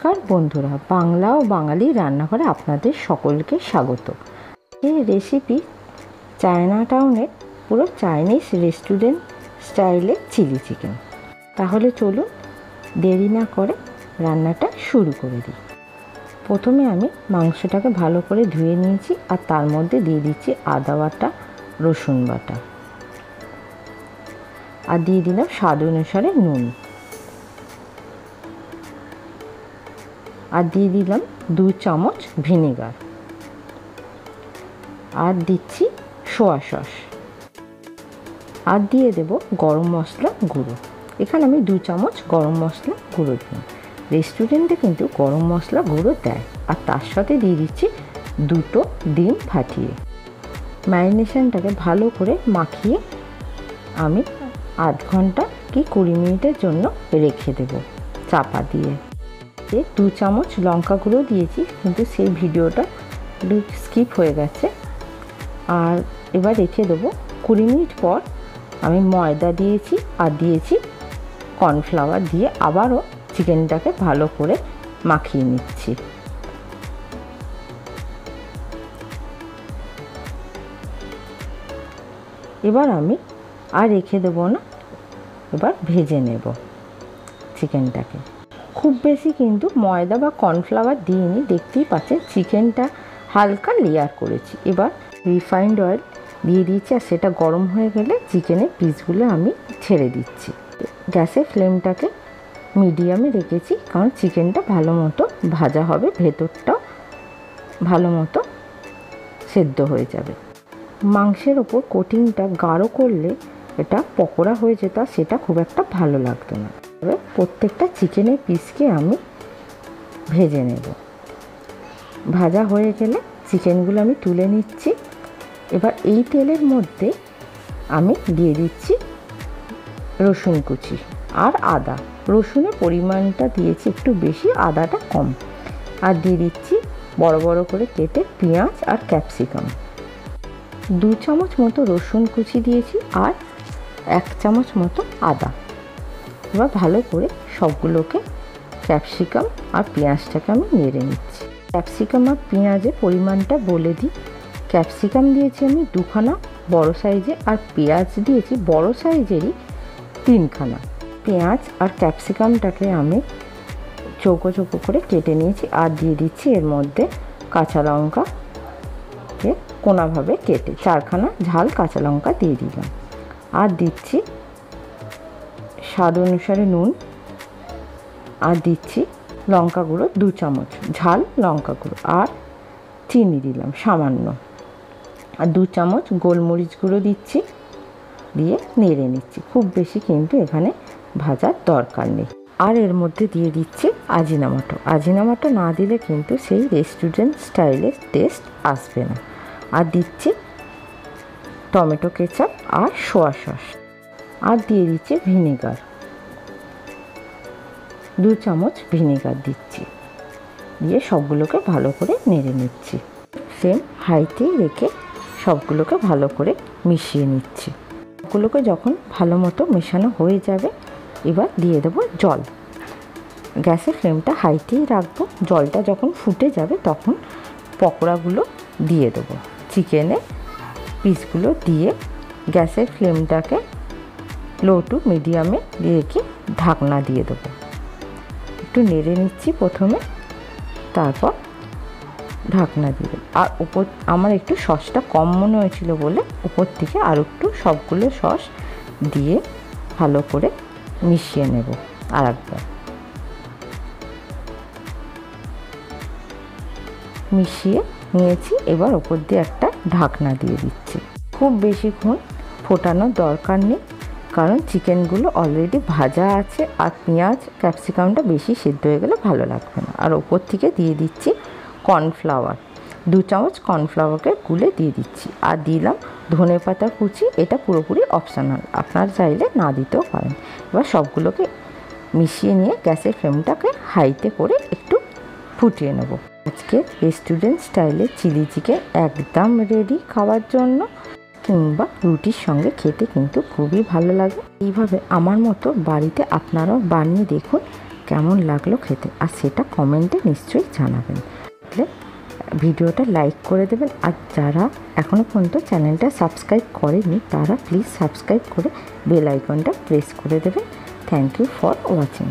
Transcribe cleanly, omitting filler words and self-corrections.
নমস্কার বন্ধুরা, বাংলা ও বাঙালি রান্নাঘরে আপনাদের সকলকে স্বাগত। এই রেসিপি চায়না টাউনের পুরো চাইনিজ রেস্টুরেন্ট স্টাইলে চিলি চিকেন। তাহলে চলুন দেরি না করে রান্নাটা শুরু করে দিই। প্রথমে আমি মাংসটাকে ভালো করে ধুয়ে নিয়েছি আর তার মধ্যে দিয়ে দিচ্ছি আদা বাটা, রসুন বাটা আর দিয়ে দিলাম স্বাদ অনুসারে নুন আর দিয়ে দিলাম 2 চামচ ভিনেগার আর দিচ্ছি সোয়া সস আর দিয়ে দেব গরম মশলা গুঁড়ো। এখানে আমি 2 চামচ গরম মশলা গুঁড়ো দিই। রেস্টুরেন্টে কিন্তু গরম মশলা গুঁড়ো দেয়। আর তার সাথে দিয়ে দিচ্ছি 2টো ডিম ফাটিয়ে। ম্যারিনেশনটাকে ভালো করে মাখিয়ে আমি আধ ঘন্টা কি 20 মিনিটের জন্য রেখে দেব চাপা দিয়ে। 2 চামচ লঙ্কা গুঁড়ো দিয়েছি, কিন্তু সেই ভিডিওটা স্কিপ হয়ে গেছে। আর এবার রেখে দেবো 20 মিনিট পর আমি ময়দা দিয়েছি আর দিয়েছি কর্নফ্লাওয়ার দিয়ে আবারও চিকেনটাকে ভালো করে মাখিয়ে নিচ্ছি। এবার আমি আর রেখে দেবো না, এবার ভেজে নেব চিকেনটাকে। খুব বেশি কিন্তু ময়দা বা কর্নফ্লাওয়ার দিইনি, দেখতেই পাচ্ছেন চিকেনটা হালকা লেয়ার করেছি। এবার রিফাইন্ড অয়েল দিয়ে দিচ্ছি আর সেটা গরম হয়ে গেলে চিকেনের পিসগুলো আমি ছেড়ে দিচ্ছি। গ্যাসের ফ্লেমটাকে মিডিয়ামে রেখেছি, কারণ চিকেনটা ভালো মতো ভাজা হবে, ভেতরটাও ভালো মতো সেদ্ধ হয়ে যাবে। মাংসের ওপর কোটিংটা গাঢ় করলে এটা পকোড়া হয়ে যেত, সেটা খুব একটা ভালো লাগতো না। এবার প্রত্যেকটা চিকেনের পিসকে আমি ভেজে নেব। ভাজা হয়ে গেলে চিকেনগুলো আমি তুলে নিচ্ছি। এবার এই তেলের মধ্যে আমি দিয়ে দিচ্ছি রসুন কুচি আর আদা। রসুনের পরিমাণটা দিয়েছি একটু বেশি, আদাটা কম। আর দিয়ে দিচ্ছি বড় বড় করে কেটে পেঁয়াজ আর ক্যাপসিকাম। 2 চামচ মতো রসুন কুচি দিয়েছি আর 1 চামচ মতো আদা। এবার ভালো করে সবগুলোকে ক্যাপসিকাম আর পেঁয়াজটাকে আমি নেড়ে নিচ্ছি। ক্যাপসিকাম আর পেঁয়াজের পরিমাণটা বলে দিই। ক্যাপসিকাম দিয়েছি আমি 2খানা বড় সাইজে আর পেঁয়াজ দিয়েছি বড় সাইজেরই 3খানা। পেঁয়াজ আর ক্যাপসিকামটাকে আমি চৌকো চৌকো করে কেটে নিয়েছি আর দিয়ে দিচ্ছি এর মধ্যে কাঁচা লঙ্কাকে কোনাভাবে কেটে 4খানা ঝাল কাঁচা লঙ্কা দিয়ে দিলাম। আর দিচ্ছি স্বাদ অনুসারে নুন আর দিচ্ছি লঙ্কা গুঁড়ো 2 চামচ, ঝাল লঙ্কা গুঁড়ো আর চিনি দিলাম সামান্য। আর 2 চামচ গোলমরিচ গুঁড়ো দিচ্ছি, দিয়ে নেড়ে নিচ্ছি। খুব বেশি কিন্তু এখানে ভাজার দরকার নেই। আর এর মধ্যে দিয়ে দিচ্ছি আজিনামাটো। আজিনামাটো না দিলে কিন্তু সেই রেস্টুরেন্ট স্টাইলের টেস্ট আসবে না। আর দিচ্ছি টমেটো কেচাপ আর সোয়া সস আর দিয়ে দিচ্ছি ভিনেগার। 2 চামচ ভিনেগার দিচ্ছি, দিয়ে সবগুলোকে ভালো করে নেড়ে নিচ্ছি। ফ্লেম হাইতে রেখে সবগুলোকে ভালো করে মিশিয়ে নিচ্ছি। সবগুলোকে যখন ভালো মতো মেশানো হয়ে যাবে, এবার দিয়ে দেবো জল। গ্যাসের ফ্লেমটা হাইতেই রাখবো। জলটা যখন ফুটে যাবে তখন পকোড়াগুলো দিয়ে দেবো। চিকেনের পিসগুলো দিয়ে গ্যাসের ফ্লেমটাকে লো টু মিডিয়ামে রেখে ঢাকনা দিয়ে দেবো। একটু নেড়ে নিচ্ছি প্রথমে, তারপর ঢাকনা দিয়ে দেবো। আর উপর আমার একটু সসটা কম মনে হয়েছিল বলে উপর থেকে আর একটু সবগুলো সস দিয়ে ভালো করে মিশিয়ে নেব। আর একবার মিশিয়ে নিয়েছি। এবার ওপর দিয়ে একটা ঢাকনা দিয়ে দিচ্ছি। খুব বেশিক্ষণ ফোটানোর দরকার নেই, কারণ চিকেনগুলো অলরেডি ভাজা আছে আর পেঁয়াজ ক্যাপসিকামটা বেশি সিদ্ধ হয়ে গেলে ভালো লাগবে না। আর ওপর থেকে দিয়ে দিচ্ছি কর্নফ্লাওয়ার। 2 চামচ কর্নফ্লাওয়ারকে গুলে দিয়ে দিচ্ছি আর দিলাম ধনেপাতা কুচি। এটা পুরোপুরি অপশনাল, আপনারা চাইলে না দিতেও পারেন। এবার সবগুলোকে মিশিয়ে নিয়ে গ্যাসের ফ্লেমটাকে হাইতে করে একটু ফুটিয়ে নেব। আজকে রেস্টুরেন্ট স্টাইলে চিলি চিকেন একদম রেডি খাওয়ার জন্য, কিংবা রুটির সঙ্গে খেতে কিন্তু খুবই ভালো লাগে। এইভাবে আমার মতো বাড়িতে আপনারাও বানিয়ে দেখুন, কেমন লাগলো খেতে, আর সেটা কমেন্টে নিশ্চয়ই জানাবেন। ভিডিওটা লাইক করে দেবেন, আর যারা এখনও পর্যন্ত চ্যানেলটা সাবস্ক্রাইব করেনি তারা প্লিজ সাবস্ক্রাইব করে বেল আইকনটা প্রেস করে দেবেন। Thank you for watching.